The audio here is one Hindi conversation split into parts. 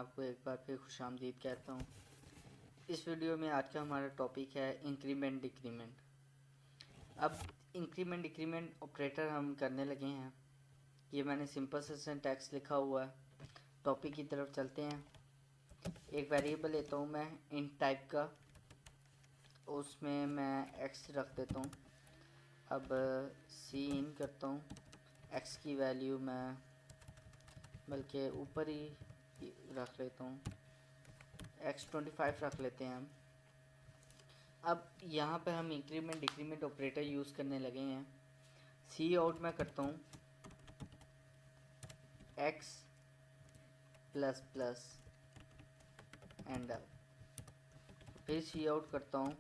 आपको एक बार फिर खुशामदीद कहता हूँ। इस वीडियो में आज का हमारा टॉपिक है इंक्रीमेंट डिक्रीमेंट। अब इंक्रीमेंट डिक्रीमेंट ऑपरेटर हम करने लगे हैं। ये मैंने सिंपल से सिंटैक्स लिखा हुआ है। टॉपिक की तरफ चलते हैं। एक वेरिएबल लेता हूँ मैं इंट टाइप का, उसमें मैं x रख देता हूँ। अब सी इन करता हूँ। x की वैल्यू मैं बल्कि ऊपर ही रख लेता हूँ, x25 रख लेते हैं हम। अब यहाँ पे हम इंक्रीमेंट डिक्रीमेंट ऑपरेटर यूज़ करने लगे हैं। सी आउट में करता हूँ x प्लस प्लस एंड फिर सी आउट करता हूँ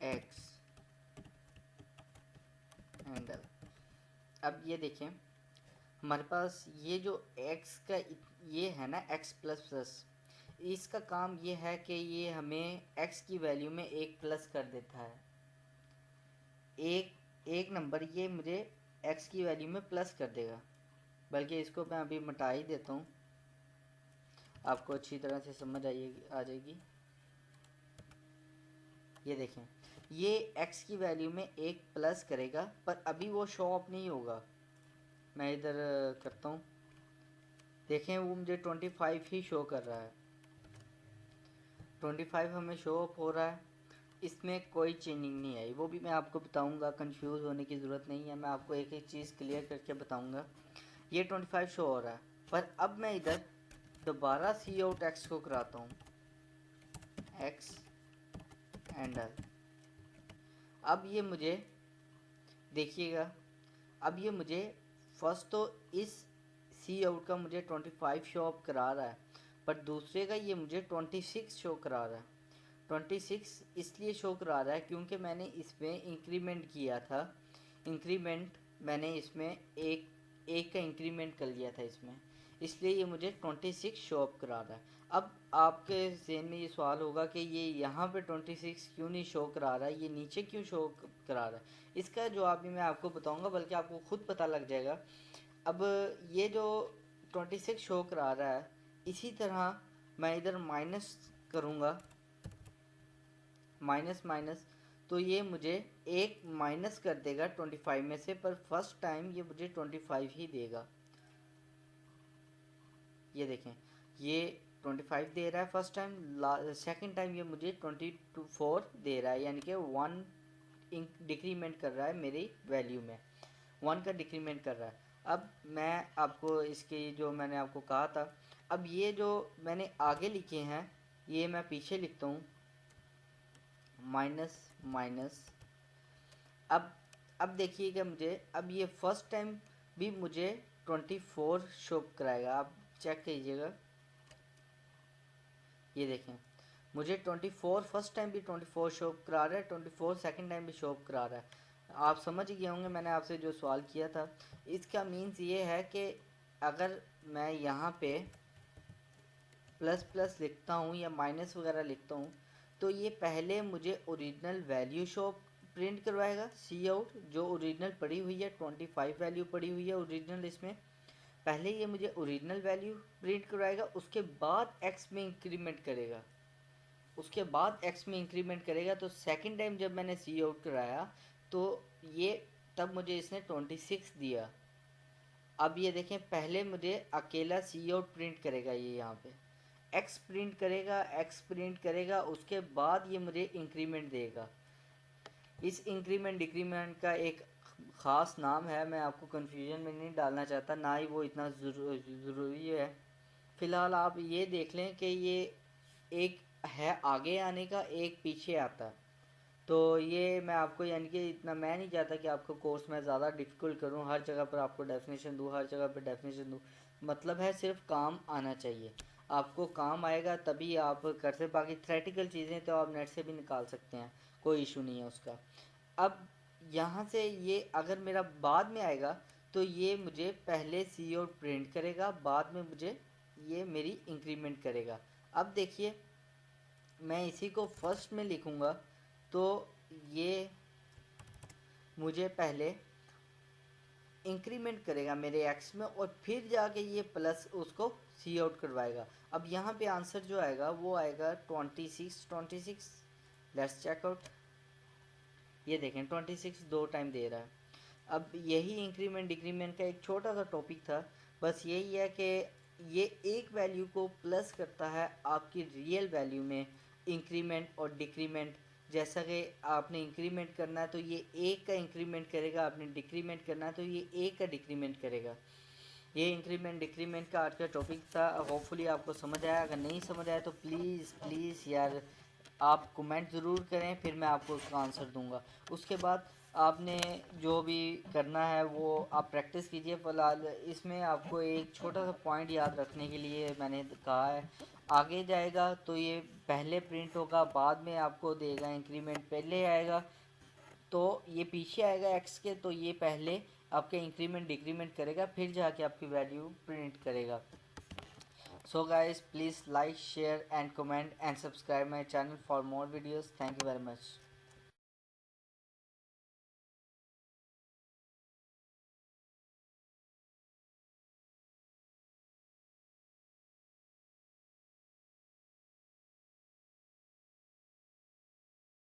x एंड अब ये देखें, हमारे पास ये जो x का ये है ना x प्लस प्लस, इसका काम ये है कि ये हमें x की वैल्यू में एक प्लस कर देता है। एक नंबर ये मुझे x की वैल्यू में प्लस कर देगा। बल्कि इसको मैं अभी मिटा ही देता हूँ, आपको अच्छी तरह से समझ आ जाएगी। ये देखें, ये x की वैल्यू में एक प्लस करेगा, पर अभी वो शो ऑफ नहीं होगा। मैं इधर करता हूँ, देखें वो मुझे 25 ही शो कर रहा है। 25 हमें शो ऑफ हो रहा है, इसमें कोई चेंजिंग नहीं आई। वो भी मैं आपको बताऊंगा, कंफ्यूज होने की ज़रूरत नहीं है। मैं आपको एक एक चीज़ क्लियर करके बताऊंगा। ये 25 शो हो रहा है, पर अब मैं इधर दोबारा सी आउट एक्स को कराता हूँ, एक्स एंड अब ये मुझे देखिएगा, अब ये मुझे फर्स्ट तो इस सी आउट का मुझे 25 शो अप करा रहा है, पर दूसरे का ये मुझे 26 शो करा रहा है। 26 इसलिए शो करा रहा है क्योंकि मैंने इसमें इंक्रीमेंट किया था। इंक्रीमेंट मैंने इसमें एक का इंक्रीमेंट कर लिया था इसमें, इसलिए ये मुझे 26 शो अप करा रहा है। अब आपके ज़हन में ये सवाल होगा कि ये यहाँ पे 26 क्यों नहीं शो करा रहा है, ये नीचे क्यों शो करा रहा है। इसका जवाब भी मैं आपको बताऊंगा, बल्कि आपको खुद पता लग जाएगा। अब ये जो 26 शो करा रहा है, इसी तरह मैं इधर माइनस करूँगा, माइनस माइनस, तो ये मुझे एक माइनस कर देगा 25 में से, पर फर्स्ट टाइम ये मुझे 25 ही देगा। ये देखें, ये 25 दे रहा है फर्स्ट टाइम, सेकंड टाइम ये मुझे 24 दे रहा है, यानी कि 1 डिक्रीमेंट कर रहा है मेरी वैल्यू में, 1 का डिक्रीमेंट कर रहा है। अब मैं आपको इसकी जो मैंने आपको कहा था, अब ये जो मैंने आगे लिखे हैं ये मैं पीछे लिखता हूँ, माइनस माइनस। अब देखिएगा, मुझे अब ये फर्स्ट टाइम भी मुझे 24 शो कराएगा। आप चेक कीजिएगा, ये देखें, मुझे 24 फर्स्ट टाइम भी 24 शो करा रहा है, 24 सेकंड टाइम भी शो करा रहा है। आप समझ गए होंगे मैंने आपसे जो सवाल किया था। इसका मीन्स ये है कि अगर मैं यहाँ पे प्लस प्लस लिखता हूँ या माइनस वगैरह लिखता हूँ, तो ये पहले मुझे ओरिजिनल वैल्यू शो प्रिंट करवाएगा। सी आउट जो ओरिजिनल पड़ी हुई है, 25 वैल्यू पड़ी हुई है ओरिजिनल, इसमें पहले ये मुझे ओरिजिनल वैल्यू प्रिंट करवाएगा, उसके बाद एक्स में इंक्रीमेंट करेगा, उसके बाद एक्स में इंक्रीमेंट करेगा। तो सेकंड टाइम जब मैंने सी आउट कराया तो ये तब मुझे इसने 26 दिया। अब ये देखें, पहले मुझे अकेला सी आउट प्रिंट करेगा, ये यहाँ पे एक्स प्रिंट करेगा, एक्स प्रिंट करेगा, उसके बाद ये मुझे इंक्रीमेंट देगा। इस इंक्रीमेंट डिक्रीमेंट का एक ख़ास नाम है, मैं आपको कन्फ्यूजन में नहीं डालना चाहता, ना ही वो इतना ज़रूरी है। फ़िलहाल आप ये देख लें कि ये एक है आगे आने का, एक पीछे आता है। तो ये मैं आपको, यानी कि इतना मैं नहीं चाहता कि आपको कोर्स में ज़्यादा डिफ़िकल्ट करूं, हर जगह पर आपको डेफिनेशन दूं, हर जगह पर डेफिनेशन दूं। मतलब है सिर्फ काम आना चाहिए, आपको काम आएगा तभी आप कर सकते। बाकी थ्रेटिकल चीज़ें तो आप नेट से भी निकाल सकते हैं, कोई इशू नहीं है उसका। अब यहाँ से ये अगर मेरा बाद में आएगा तो ये मुझे पहले सी आउट प्रिंट करेगा, बाद में मुझे ये मेरी इंक्रीमेंट करेगा। अब देखिए, मैं इसी को फर्स्ट में लिखूँगा तो ये मुझे पहले इंक्रीमेंट करेगा मेरे एक्स में, और फिर जाके ये प्लस उसको सी आउट करवाएगा। अब यहाँ पे आंसर जो आएगा वो आएगा 26। Let's check out. ये देखें 26 दो टाइम दे रहा है। अब यही इंक्रीमेंट डिक्रीमेंट का एक छोटा सा टॉपिक था। बस यही है कि ये एक वैल्यू को प्लस करता है आपकी रियल वैल्यू में, इंक्रीमेंट और डिक्रीमेंट। जैसा कि आपने इंक्रीमेंट करना है तो ये एक का इंक्रीमेंट करेगा, आपने डिक्रीमेंट करना है तो ये एक का डिक्रीमेंट करेगा। ये इंक्रीमेंट डिक्रीमेंट का आज का टॉपिक था। होपफुली आपको समझ आया। अगर नहीं समझ आया तो प्लीज़ प्लीज़ यार आप कमेंट ज़रूर करें, फिर मैं आपको उसका आंसर दूंगा। उसके बाद आपने जो भी करना है वो आप प्रैक्टिस कीजिए। फ़िलहाल इसमें आपको एक छोटा सा पॉइंट याद रखने के लिए मैंने कहा है, आगे जाएगा तो ये पहले प्रिंट होगा, बाद में आपको देगा इंक्रीमेंट पहले आएगा, तो ये पीछे आएगा एक्स के, तो ये पहले आपके इंक्रीमेंट डिक्रीमेंट करेगा, फिर जाके आपकी वैल्यू प्रिंट करेगा। So guys please like share and comment and subscribe my channel for more videos. Thank you very much.